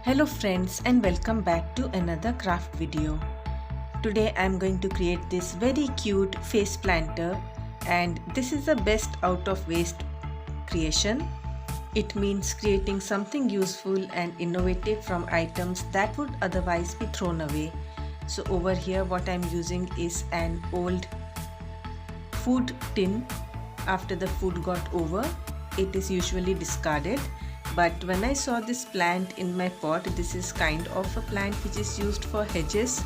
Hello friends, and welcome back to another craft video. Today I am going to create this very cute face planter, and this is the best out of waste creation. It means creating something useful and innovative from items that would otherwise be thrown away. So over here what I am using is an old food tin. After the food got over, it is usually discarded. But when I saw this plant in my pot, this is kind of a plant which is used for hedges.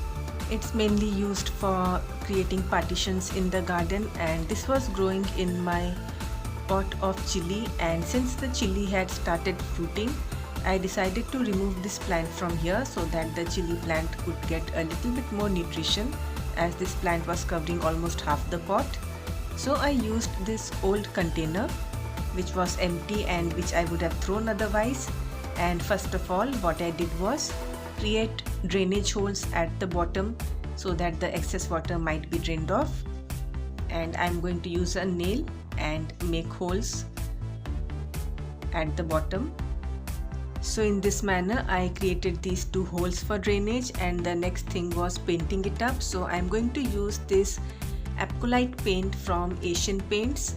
It's mainly used for creating partitions in the garden, and this was growing in my pot of chili, and since the chili had started fruiting, I decided to remove this plant from here so that the chili plant could get a little bit more nutrition, as this plant was covering almost half the pot. So I used this old container which was empty and which I would have thrown otherwise, and first of all what I did was create drainage holes at the bottom so that the excess water might be drained off, and I'm going to use a nail and make holes at the bottom. So in this manner I created these two holes for drainage, and the next thing was painting it up. So I'm going to use this Apcolite paint from Asian Paints,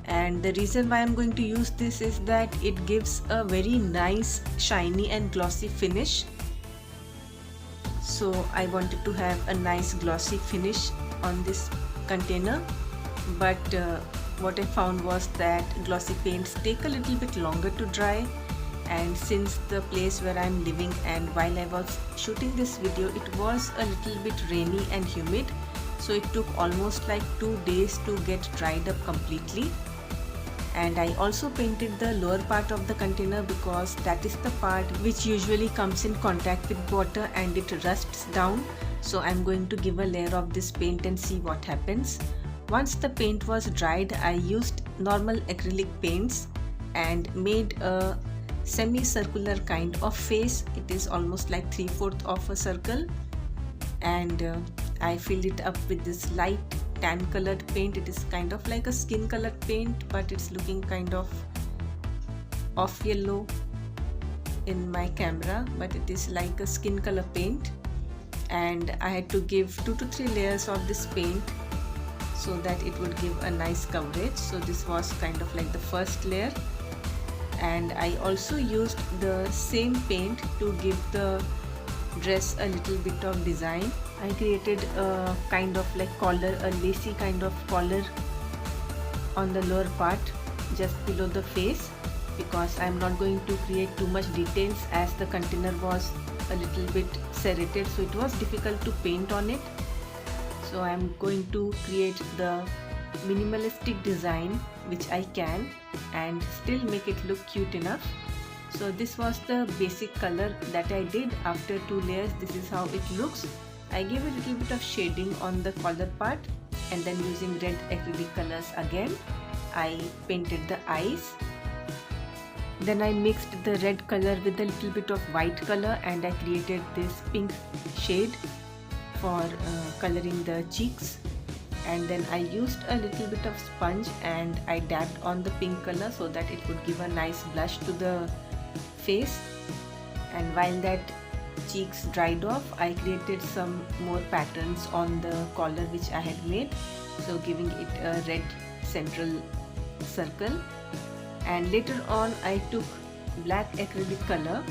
and the reason why I'm going to use this is that it gives a very nice shiny and glossy finish. So I wanted to have a nice glossy finish on this container, but what I found was that glossy paints take a little bit longer to dry, and since the place where I'm living and while I was shooting this video, it was a little bit rainy and humid, so it took almost like 2 days to get dried up completely. And I also painted the lower part of the container because that is the part which usually comes in contact with water and it rusts down. So I'm going to give a layer of this paint and see what happens. Once the paint was dried, I used normal acrylic paints and made a semicircular kind of face. It is almost like 3/4 of a circle, and I filled it up with this light tan colored paint. It is kind of like a skin colored paint, but it's looking kind of off yellow in my camera, but it is like a skin color paint, and I had to give 2 to 3 layers of this paint so that it would give a nice coverage. So this was kind of like the first layer, and I also used the same paint to give the dress a little bit of design. I created a kind of like collar, a lacy kind of collar on the lower part just below the face, because I'm not going to create too much details as the container was a little bit serrated, so it was difficult to paint on it. So I'm going to create the minimalistic design which I can and still make it look cute enough. So this was the basic color that I did. After 2 layers, this is how it looks. I gave a little bit of shading on the collar part, and then using red acrylic colors again, I painted the eyes. Then I mixed the red color with a little bit of white color, and I created this pink shade for coloring the cheeks. And then I used a little bit of sponge and I dabbed on the pink color so that it would give a nice blush to the face. And while that cheeks dried off, I created some more patterns on the collar which I had made, so giving it a red central circle. And later on I took black acrylic color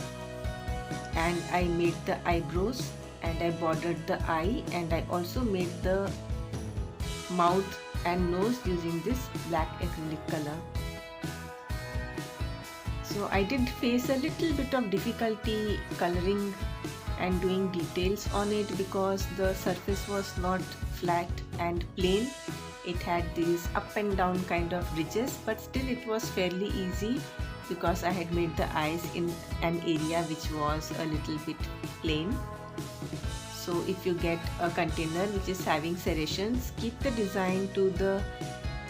and I made the eyebrows, and I bordered the eye, and I also made the mouth and nose using this black acrylic color. So I did face a little bit of difficulty coloring and doing details on it because the surface was not flat and plain. It had these up and down kind of ridges, but still it was fairly easy because I had made the eyes in an area which was a little bit plain. So if you get a container which is having serrations, keep the design to the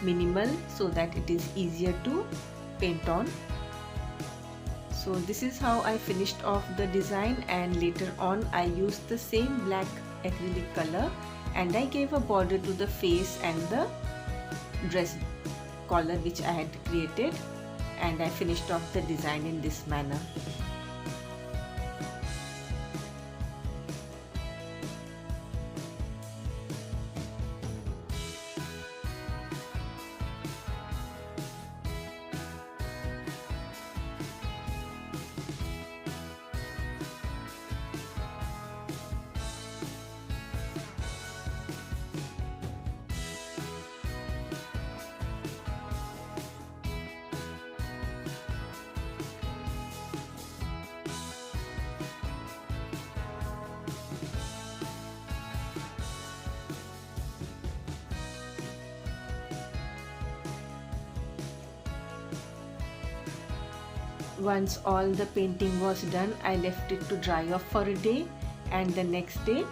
minimal so that it is easier to paint on. So this is how I finished off the design, and later on I used the same black acrylic color and I gave a border to the face and the dress collar which I had created, and I finished off the design in this manner. Once all the painting was done, I left it to dry off for a day, and the next day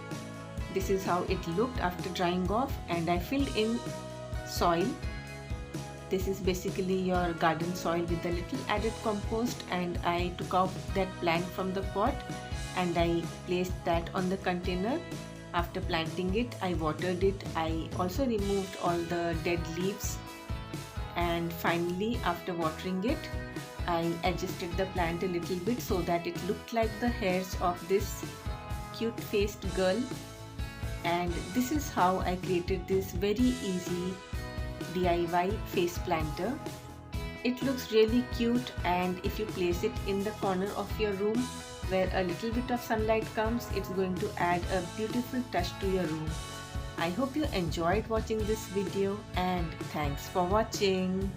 this is how it looked after drying off. And I filled in soil. This is basically your garden soil with a little added compost, and I took out that plant from the pot and I placed that on the container. After planting it, I watered it. I also removed all the dead leaves, and finally after watering it, I adjusted the plant a little bit so that it looked like the hairs of this cute faced girl. And this is how I created this very easy DIY face planter. It looks really cute, and if you place it in the corner of your room where a little bit of sunlight comes, it's going to add a beautiful touch to your room. I hope you enjoyed watching this video, and thanks for watching.